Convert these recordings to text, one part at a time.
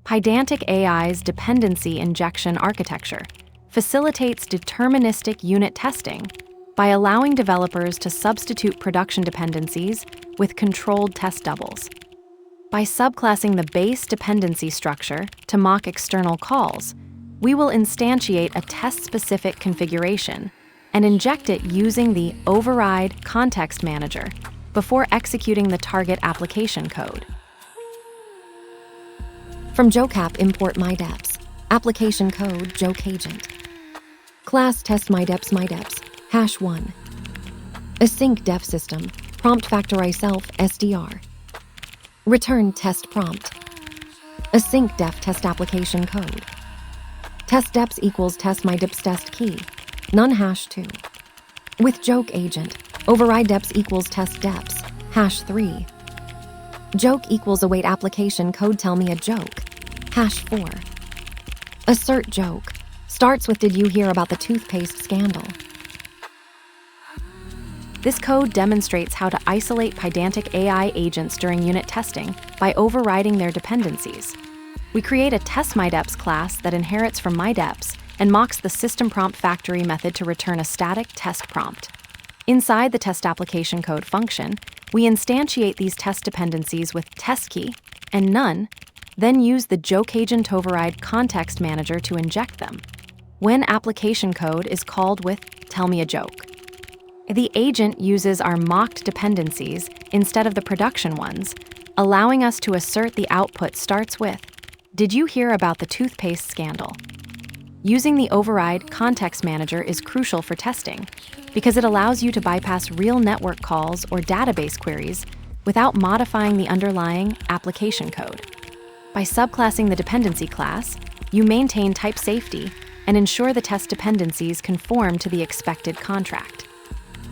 Pydantic AI's dependency injection architecture facilitates deterministic unit testing by allowing developers to substitute production dependencies with controlled test doubles. By subclassing the base dependency structure to mock external calls, we will instantiate a test-specific configuration and inject it using the override context manager before executing the target application code. From joke app, import mydeps. Application code, joke agent. Class TestMyDeps, #1. Async def system, prompt factorize self, SDR. Return test prompt. Async def test application code. TestDeps equals TestMyDeps test key, none #2. With joke agent, override deps equals TestDeps, #3. Joke equals await application code tell me a joke, #4. Assert joke, starts with did you hear about the toothpaste scandal? This code demonstrates how to isolate Pydantic AI agents during unit testing by overriding their dependencies. We create a TestMyDeps class that inherits from mydeps and mocks the system prompt factory method to return a static test prompt. Inside the test application code function, we instantiate these test dependencies with test key and none, then use the joke agent override context manager to inject them. When application code is called with tell me a joke, the agent uses our mocked dependencies instead of the production ones, allowing us to assert the output starts with did you hear about the toothpaste scandal? Using the override context manager is crucial for testing because it allows you to bypass real network calls or database queries without modifying the underlying application code. By subclassing the dependency class, you maintain type safety and ensure the test dependencies conform to the expected contract.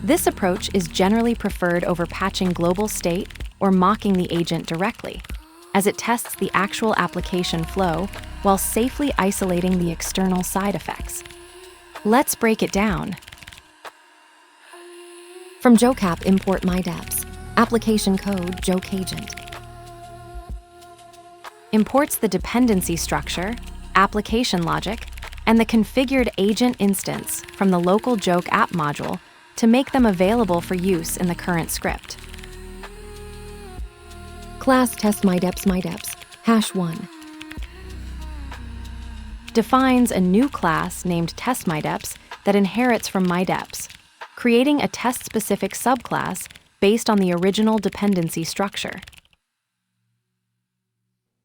This approach is generally preferred over patching global state or mocking the agent directly, as it tests the actual application flow while safely isolating the external side effects. Let's break it down. From joke app, import mydeps. Application code, joke agent. Imports the dependency structure, application logic, and the configured agent instance from the local joke app module to make them available for use in the current script. Class TestMyDeps, #1. Defines a new class named TestMyDeps that inherits from mydeps, creating a test-specific subclass based on the original dependency structure.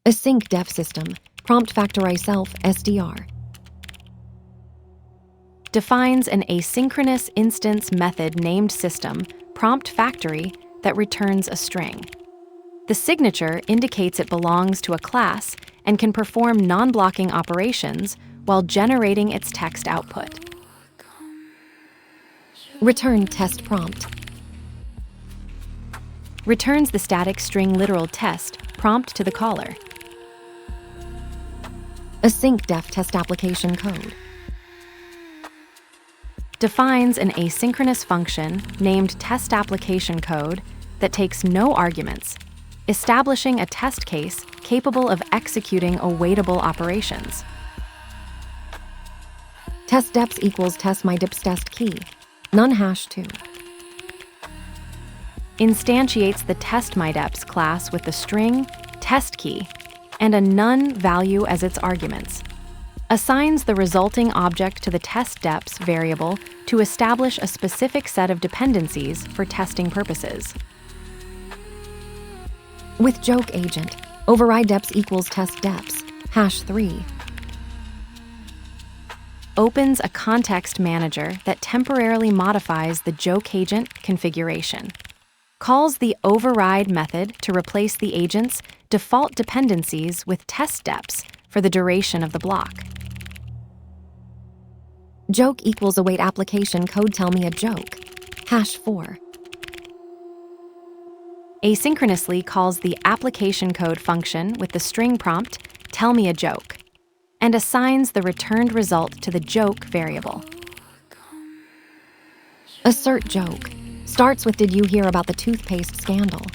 Async def system, prompt factorize self, SDR. Defines an asynchronous instance method named system prompt factory that returns a string. The signature indicates it belongs to a class and can perform non-blocking operations while generating its text output. Return test prompt. Returns the static string literal test prompt to the caller. Async def test application code. Defines an asynchronous function named test application code that takes no arguments, establishing a test case capable of executing awaitable operations. TestDeps equals TestMyDeps test key, none #2. Instantiates the TestMyDeps class with the string test key and a none value as its arguments. Assigns the resulting object to the TestDeps variable to establish a specific set of dependencies for testing purposes. With joke agent, override deps equals TestDeps, #3. Opens a context manager that temporarily modifies the joke agent configuration. Calls the override method to replace the agent's default dependencies with TestDeps for the duration of the block. Joke equals await application code tell me a joke, #4. Asynchronously calls the application code function with the string prompt tell me a joke and assigns the returned result to the joke variable. Assert joke, starts with did you hear about the toothpaste scandal?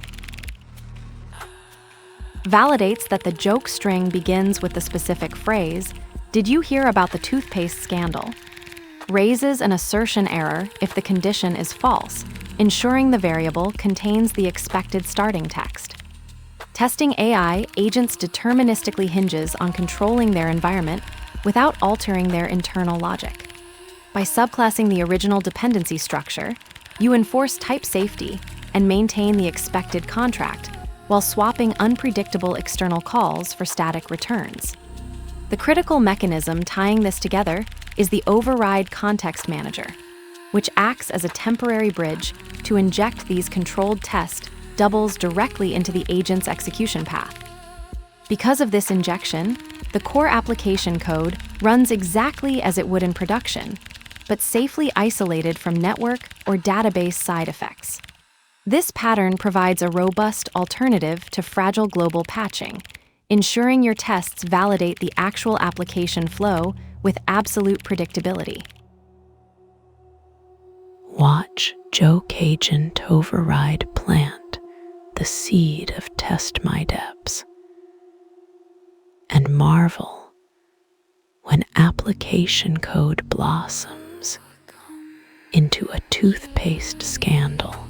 validates that the joke string begins with the specific phrase, "Did you hear about the toothpaste scandal?" Raises an assertion error if the condition is false, ensuring the variable contains the expected starting text. Testing AI agents deterministically hinges on controlling their environment without altering their internal logic. By subclassing the original dependency structure, you enforce type safety and maintain the expected contract while swapping unpredictable external calls for static returns. The critical mechanism tying this together is the override context manager, which acts as a temporary bridge to inject these controlled test doubles directly into the agent's execution path. Because of this injection, the core application code runs exactly as it would in production, but safely isolated from network or database side effects. This pattern provides a robust alternative to fragile global patching, ensuring your tests validate the actual application flow with absolute predictability. Watch Joke Agent Override plant the seed of TestMyDeps and marvel when application code blossoms into a toothpaste scandal.